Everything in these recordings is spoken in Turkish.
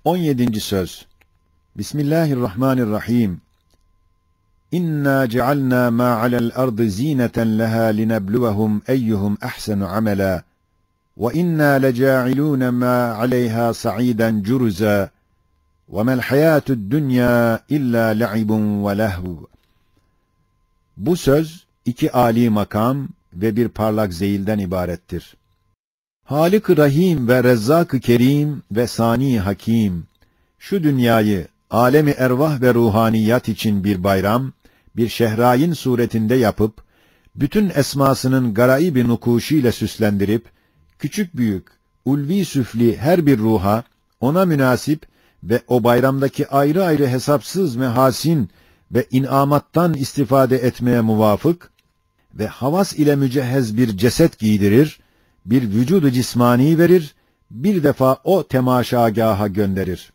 17. söz. Bismillahirrahmanirrahim. İnna cealna ma alel ardı zineten leha linebluvehum eyyuhum ahsenu amela ve inna leca'ilun ma aleyha sa'iden curuza ve mel hayatud dunya illa la'ibun ve lehv. Bu söz iki âli makam ve bir parlak zeyilden ibarettir. Halik-ı Rahim ve Rezzak-ı Kerim ve Sani Hakim, şu dünyayı alemi ervah ve ruhaniyat için bir bayram, bir şehrayin suretinde yapıp, bütün esmasının garaib-i nukuşiyle süslendirip, küçük büyük, ulvi süfli her bir ruha, ona münasip ve o bayramdaki ayrı ayrı hesapsız mehasin ve inamattan istifade etmeye muvafık ve havas ile mücehhez bir ceset giydirir, bir vücudu cismani verir, bir defa o temaşagaha gönderir.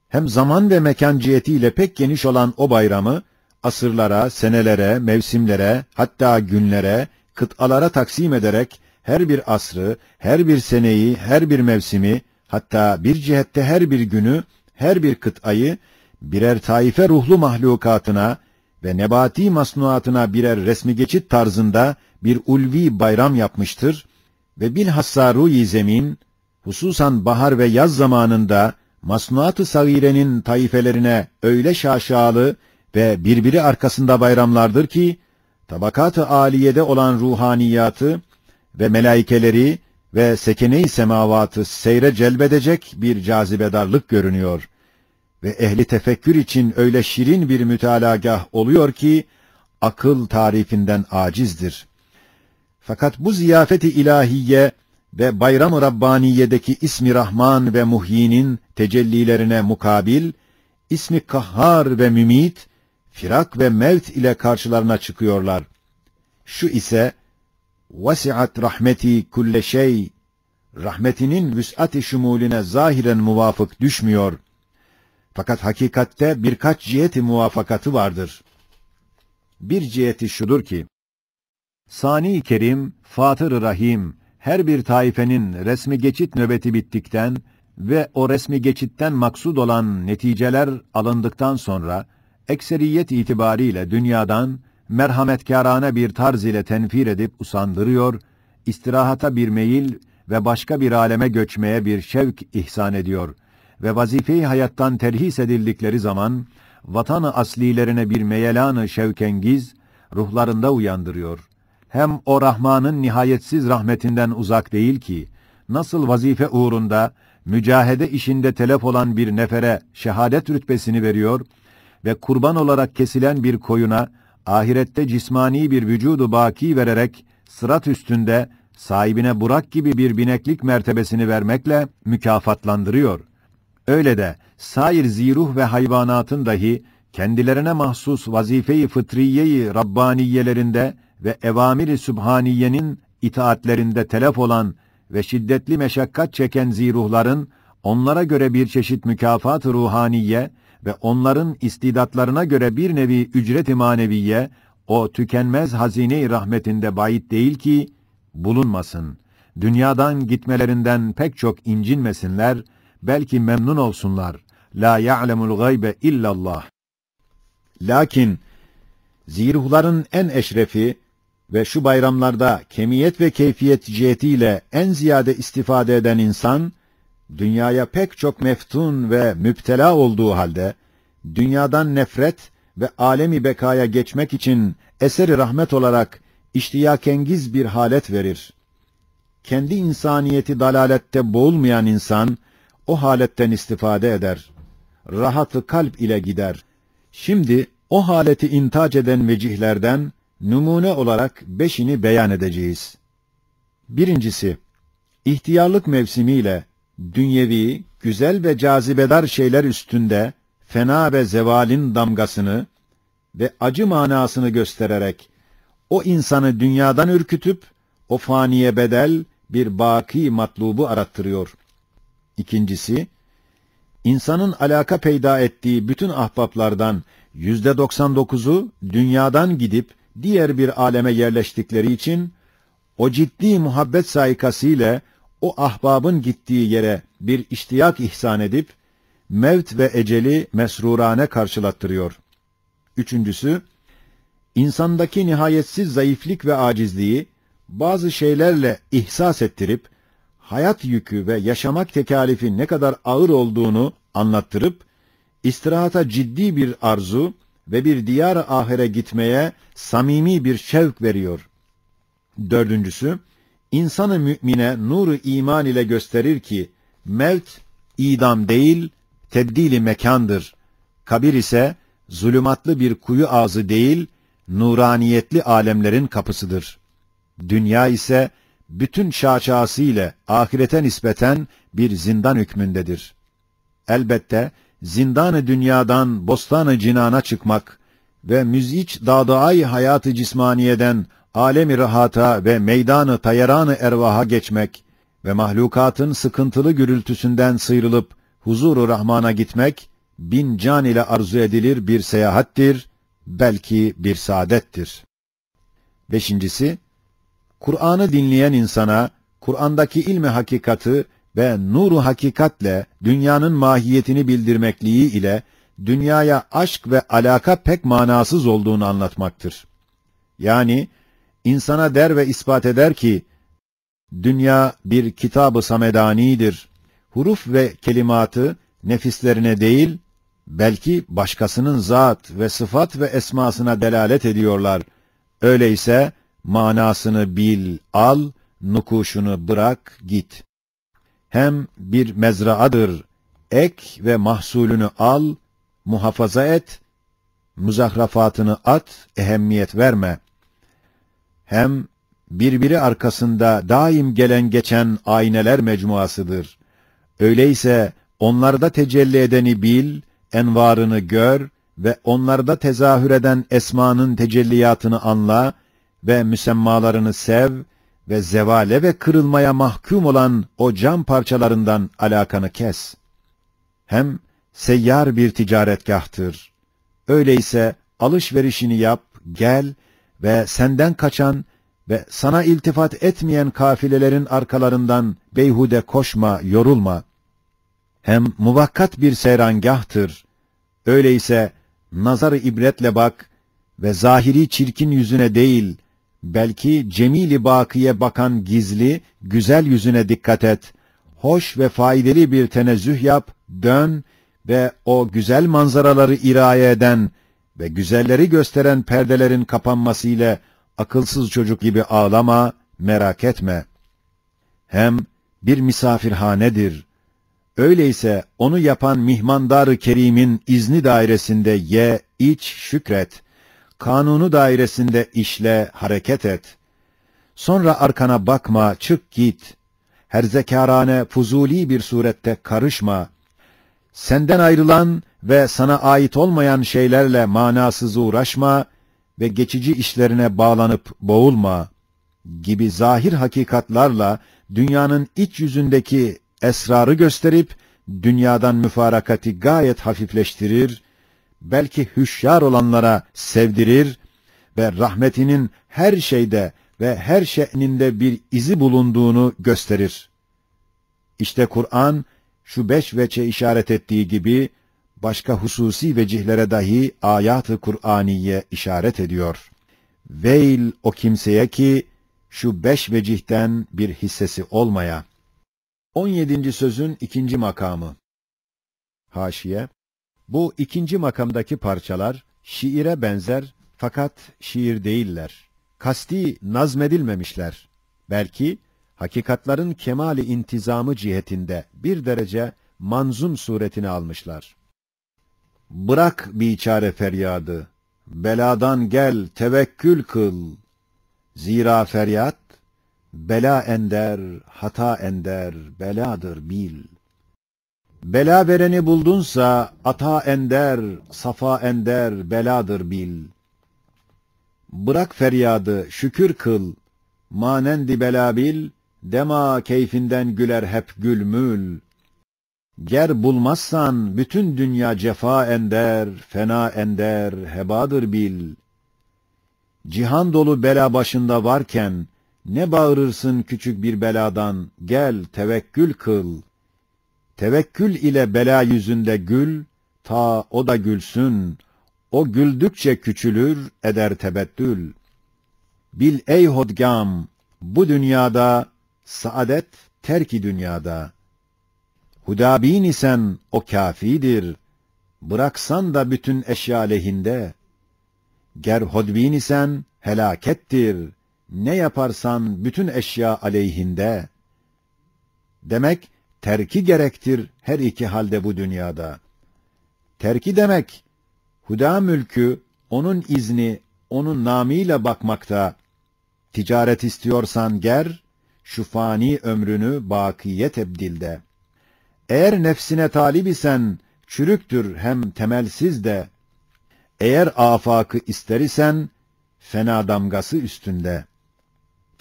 Hem zaman ve mekan cihetiyle pek geniş olan o bayramı, asırlara, senelere, mevsimlere, hatta günlere, kıtalara taksim ederek, her bir asrı, her bir seneyi, her bir mevsimi, hatta bir cihette her bir günü, her bir kıtayı, birer taife ruhlu mahlukatına ve nebati masnuatına birer resmi geçit tarzında bir ulvi bayram yapmıştır ve bilhassa ruh-i zemin, hususan bahar ve yaz zamanında, masnuat-ı sagirenin taifelerine öyle şaşalı ve birbiri arkasında bayramlardır ki, tabakat-ı âliyede olan ruhaniyatı ve melaikeleri ve sekene-i semavatı seyre celbedecek bir cazibedarlık görünüyor. Ve ehli tefekkür için öyle şirin bir mütalagah oluyor ki, akıl tarifinden acizdir. Fakat bu ziyafet-i ilahiye ve bayram-ı Rabbaniye'deki ismi Rahman ve Muhyi'nin tecellilerine mukabil, ismi Kahhar ve Mümit, firak ve mevt ile karşılarına çıkıyorlar. Şu ise, vasiat rahmeti kulle şey, rahmetinin vüs'at-i şumulüne zahiren muvafık düşmüyor. Fakat hakikatte birkaç ciheti muvafakatı vardır. Bir ciheti şudur ki, Sani Kerim, Fatır-ı Rahim, her bir taifenin resmi geçit nöbeti bittikten ve o resmi geçitten maksud olan neticeler alındıktan sonra, ekseriyet itibariyle dünyadan merhametkârane bir tarz ile tenfir edip usandırıyor, istirahata bir meyil ve başka bir aleme göçmeye bir şevk ihsan ediyor ve vazife-i hayattan terhis edildikleri zaman, vatan-ı aslilerine bir meyelan-ı şevkengiz, ruhlarında uyandırıyor. Hem o Rahman'ın nihayetsiz rahmetinden uzak değil ki, nasıl vazife uğrunda, mücahede işinde telef olan bir nefere şehadet rütbesini veriyor ve kurban olarak kesilen bir koyuna, ahirette cismani bir vücudu baki vererek, sırat üstünde, sahibine Burak gibi bir bineklik mertebesini vermekle mükafatlandırıyor. Öyle de, sair ziruh ve hayvanatın dahi, kendilerine mahsus vazife-i fıtriye-i Rabbaniyelerinde ve evamir-i Sübhaniye'nin itaatlerinde telef olan ve şiddetli meşakkat çeken ziruhların, onlara göre bir çeşit mükafat-ı ruhaniye ve onların istidatlarına göre bir nevi ücret-i maneviye, o tükenmez hazine-i rahmetinde bait değil ki, bulunmasın. Dünyadan gitmelerinden pek çok incinmesinler, belki memnun olsunlar. La ya'lemul gaybe illallah. Lakin, ziruhların en eşrefi ve şu bayramlarda kemiyet ve keyfiyet cihetiyle en ziyade istifade eden insan, dünyaya pek çok meftun ve müptela olduğu halde, dünyadan nefret ve alemi bekaya geçmek için eseri rahmet olarak iştiyakengiz bir halet verir. Kendi insaniyeti dalalette boğulmayan insan, o haletten istifade eder. Rahat-ı kalp ile gider. Şimdi, o haleti intac eden vecihlerden, numune olarak 5'ini beyan edeceğiz. Birincisi, ihtiyarlık mevsimiyle, dünyevi, güzel ve cazibedar şeyler üstünde, fena ve zevalin damgasını ve acı manasını göstererek, o insanı dünyadan ürkütüp, o faniye bedel bir baki matlubu arattırıyor. İkincisi, insanın alaka peyda ettiği bütün ahbaplardan %99'u dünyadan gidip diğer bir aleme yerleştikleri için o ciddi muhabbet saikasıyla o ahbabın gittiği yere bir iştiyak ihsan edip mevt ve eceli mesrurane karşılattırıyor. Üçüncüsü, insandaki nihayetsiz zayıflık ve acizliği bazı şeylerle ihsas ettirip, hayat yükü ve yaşamak tekalifi ne kadar ağır olduğunu anlattırıp, istirahata ciddi bir arzu ve bir diyar-ı ahire gitmeye samimi bir şevk veriyor. Dördüncüsü, insanı mümine nuru iman ile gösterir ki, mevt, idam değil, tebdili mekandır. Kabir ise, zulümatlı bir kuyu ağzı değil, nuraniyetli alemlerin kapısıdır. Dünya ise, bütün şaşası ile ahirete nispeten bir zindan hükmündedir. Elbette, zindan-ı dünyadan bostan-ı cinana çıkmak ve müziç dağdağay hayatı cismaniyeden alem-i rahata ve meydan-ı tayaran-ı ervaha geçmek ve mahlukatın sıkıntılı gürültüsünden sıyrılıp huzur-u rahmana gitmek, bin can ile arzu edilir bir seyahattir, belki bir saadettir. Beşincisi, Kur'an'ı dinleyen insana, Kur'an'daki ilmi hakikati ve nuru hakikatle dünyanın mahiyetini bildirmekliği ile dünyaya aşk ve alaka pek manasız olduğunu anlatmaktır. Yani insana der ve ispat eder ki dünya bir kitab-ı samedanidir. Huruf ve kelimatı nefislerine değil, belki başkasının zat ve sıfat ve esmasına delalet ediyorlar. Öyleyse manasını bil, al, nukuşunu bırak, git. Hem bir mezraadır, ek ve mahsulünü al, muhafaza et, muzahrafatını at, ehemmiyet verme. Hem birbiri arkasında daim gelen geçen ayneler mecmuasıdır. Öyleyse onlarda tecelli edeni bil, envarını gör ve onlarda tezahür eden esmanın tecelliyatını anla ve müsemmalarını sev ve zevale ve kırılmaya mahkum olan o cam parçalarından alakanı kes. Hem seyyar bir ticaretgahtır. Öyleyse alışverişini yap, gel ve senden kaçan ve sana iltifat etmeyen kafilelerin arkalarından beyhude koşma, yorulma. Hem muvakkat bir seyrangahtır. Öyleyse nazar-ı ibretle bak ve zahiri çirkin yüzüne değil, belki cemil-i bakiye bakan gizli, güzel yüzüne dikkat et. Hoş ve faydalı bir tenezzüh yap, dön ve o güzel manzaraları iraya eden ve güzelleri gösteren perdelerin kapanmasıyla akılsız çocuk gibi ağlama, merak etme. Hem bir misafirhanedir. Öyleyse onu yapan mihmandar-ı kerimin izni dairesinde ye, iç, şükret. Kanunu dairesinde işle, hareket et. Sonra arkana bakma, çık git. Herzekârane, fuzuli bir surette karışma. Senden ayrılan ve sana ait olmayan şeylerle manasız uğraşma ve geçici işlerine bağlanıp boğulma gibi zahir hakikatlarla dünyanın iç yüzündeki esrarı gösterip dünyadan müfarakati gayet hafifleştirir, belki hüşyar olanlara sevdirir ve rahmetinin her şeyde ve her şe'ninde bir izi bulunduğunu gösterir. İşte Kur'an şu 5 veçe işaret ettiği gibi başka hususi vecihlere dahi ayat-ı Kur'aniye işaret ediyor. Veil o kimseye ki şu 5 vecihten bir hissesi olmaya. 17. sözün 2. makamı. Haşiye. Bu 2. makamdaki parçalar şiire benzer fakat şiir değiller. Kasti nazmedilmemişler. Belki hakikatların kemali intizamı cihetinde bir derece manzum suretini almışlar. Bırak biçare feryadı, beladan gel tevekkül kıl. Zira feryat, bela ender, hata ender, beladır bil. Bela vereni buldunsa, ata ender, safa ender, beladır bil. Bırak feryadı, şükür kıl, manendi bela bil, dema keyfinden güler hep gülmül. Ger bulmazsan, bütün dünya cefa ender, fena ender, hebadır bil. Cihan dolu bela başında varken, ne bağırırsın küçük bir beladan, gel tevekkül kıl. Tevekkül ile bela yüzünde gül, ta o da gülsün. O güldükçe küçülür, eder tebettül. Bil ey hodgam, bu dünyada, saadet terki dünyada. Hudabin isen o kâfidir, bıraksan da bütün eşya lehinde. Ger hodbin isen helakettir, ne yaparsan bütün eşya aleyhinde. Demek, terki gerektir her iki halde bu dünyada. Terki demek, huda mülkü, onun izni, onun namıyla bakmakta. Ticaret istiyorsan ger, şu fani ömrünü bakiye tebdilde. Eğer nefsine talip isen, çürüktür hem temelsiz de. Eğer afakı ister isen, fena damgası üstünde.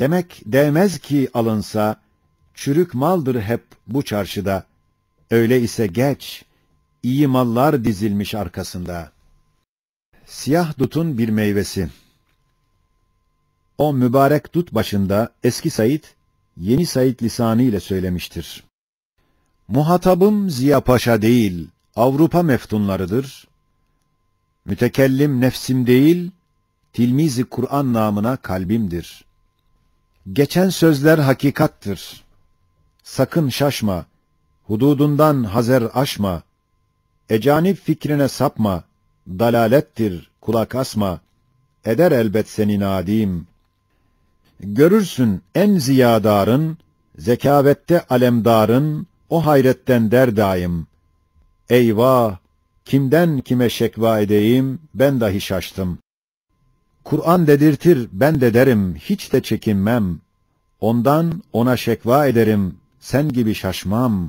Demek değmez ki alınsa, çürük maldır hep bu çarşıda. Öyle ise geç, iyi mallar dizilmiş arkasında. Siyah dutun bir meyvesi. O mübarek dut başında eski Said, yeni Said lisanı ile söylemiştir. Muhatabım Ziya Paşa değil, Avrupa meftunlarıdır. Mütekellim nefsim değil, tilmizi Kur'an namına kalbimdir. Geçen sözler hakikattır. Sakın şaşma, hududundan hazer aşma. Ecanip fikrine sapma, dalalettir, kulak asma. Eder elbet seni nadim. Görürsün en ziyadarın, zekavette alemdarın, o hayretten der daim. Eyvah! Kimden kime şekva edeyim, ben dahi şaştım. Kur'an dedirtir, ben de derim, hiç de çekinmem. Ondan ona şekva ederim, sen gibi şaşmam.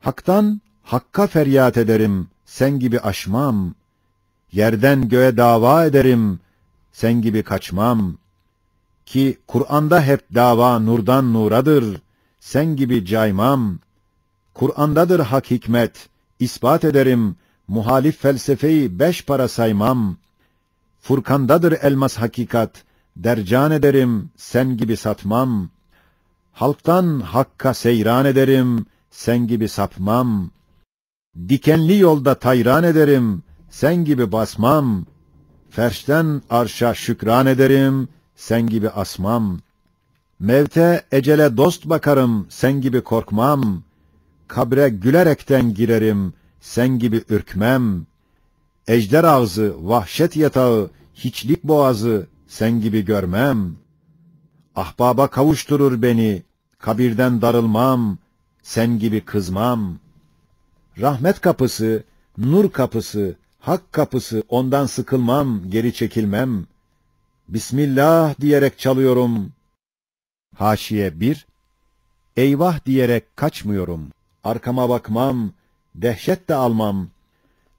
Hak'tan Hakk'a feryat ederim, sen gibi aşmam. Yerden göğe dava ederim, sen gibi kaçmam. Ki Kur'an'da hep dava nurdan nuradır, sen gibi caymam. Kur'an'dadır hak hikmet, ispat ederim, muhalif felsefeyi 5 para saymam. Furkan'dadır elmas hakikat, dercan ederim, sen gibi satmam. Halktan hakka seyran ederim, sen gibi sapmam. Dikenli yolda tayran ederim, sen gibi basmam. Ferşten arşa şükran ederim, sen gibi asmam. Mevte ecele dost bakarım, sen gibi korkmam. Kabre gülerekten girerim, sen gibi ürkmem. Ejder ağzı, vahşet yatağı, hiçlik boğazı, sen gibi görmem. Ahbaba kavuşturur beni, kabirden darılmam, sen gibi kızmam. Rahmet kapısı, nur kapısı, hak kapısı, ondan sıkılmam, geri çekilmem. Bismillah diyerek çalıyorum. Haşiye 1. Eyvah diyerek kaçmıyorum. Arkama bakmam, dehşet de almam.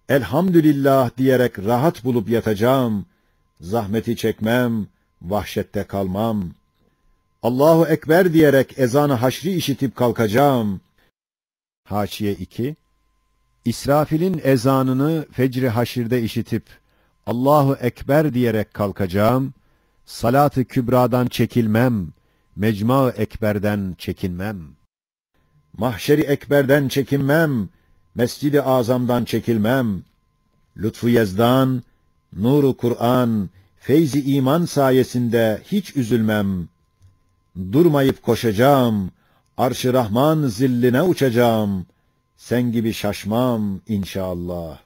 Elhamdülillah diyerek rahat bulup yatacağım. Zahmeti çekmem, vahşette kalmam. Allahu Ekber diyerek ezan-ı haşri işitip kalkacağım. Haşiye 2. İsrafil'in ezanını fecr-i haşirde işitip Allahu Ekber diyerek kalkacağım. Salat-ı kübradan çekilmem, mecma-ı ekberden çekinmem. Mahşeri ekberden çekinmem, Mescid-i Azam'dan çekilmem. Lütfu Yezdan, nuru Kur'an, feyzi iman sayesinde hiç üzülmem. Durmayıp koşacağım, Arş-ı Rahman zilline uçacağım. Sen gibi şaşmam inşallah.